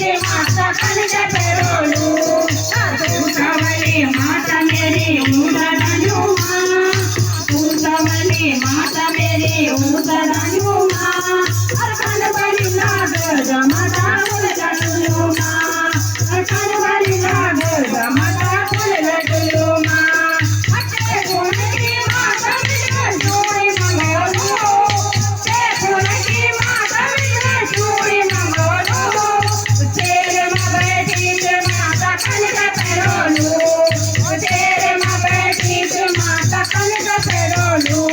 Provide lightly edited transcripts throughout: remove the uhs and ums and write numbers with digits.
जे माता कनक पेरोलू तू सवली माता मेरी उदरानु माँ तू सवली माता मेरी उदरानु माँ अरकन बली नाग माता उदरानु माँ अरकन बली नाग माता उदरानु माँ अटे गुण की माता मेरी जोड़ी मंगोलू ते गुण की माता मेरी जोड़ी मंगोलू तेरे माँ बेटी से माता कनक पेरोलू तेरे माँ बेटी से माता कनक पेरोलू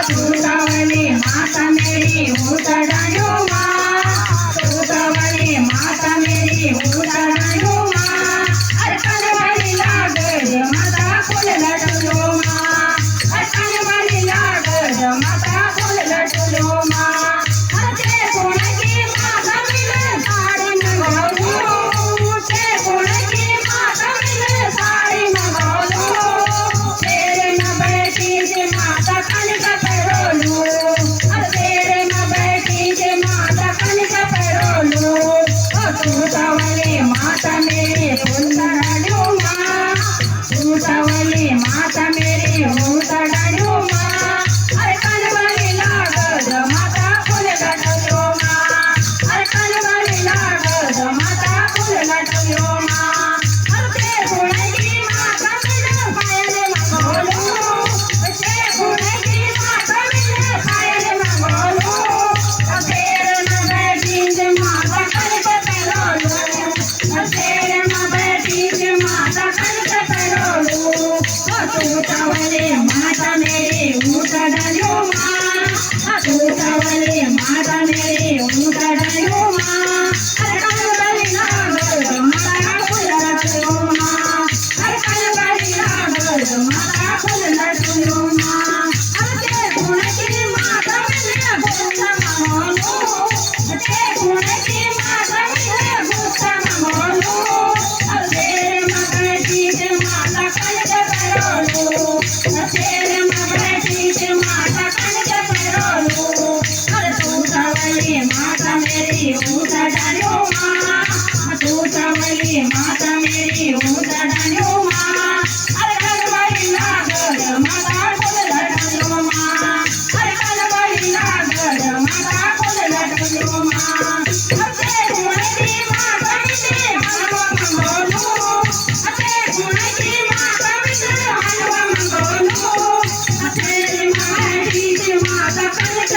तू सवली माता मेरी उदरानु माँ तू सवली माता मेरी उदरानु माँ अरकन बली नाग माता उदरानु माँ अरकन बली नाग माता उदरानु माँ ते गुण की माता मिले साड़ी मंगोलू ते गुण की माता मिले साड़ी मंगोलू तेरे माँ बेटी से माता कनक पेरोलू तेरे माँ बेटी से माता कनक पेरोलू तू सवली माता मेरी उदरानु माँ तू सवली माता मेरी उदरानु माँ अरकन बली नाग माता उदरानु माँ अरकन बली नाग माता उदरानु माँ ते गुण की माता मिले पायल मंगोलू ते गुण की माता मिले पायल मंगोलू तेरे माँ बेटी से माता कनक पेरोलू तेरे माँ बेटी से माता कनक पेरोलू तू सवली माता मेरी उदरानु माँ तू सवली माता मेरी उदरानु माँ अरकन बली नाग माता उदरानु माँ अरकन बली नाग माता उदरानु माँ ते गुण की माता मिले गुस्सा मंगोलू ते गुण की माता मिले गुस्सा मंगोलू तेरे माँ बेटी से माता कनक पेरोलू तेरे माँ बेटी से माता कनक पेरोलू तू सवली माता मेरी उदरानु माँ तू सवली माता मेरी उदरानु माँ अरकन बली नाग माता उदरानु माँ अरकन बली नाग माता उदरानु माँ ते गुण की माता मिले हलवा मंगोलू ते गुण की माता मिले हलवा मंगोलू तेरे माँ बेटी से माता कनक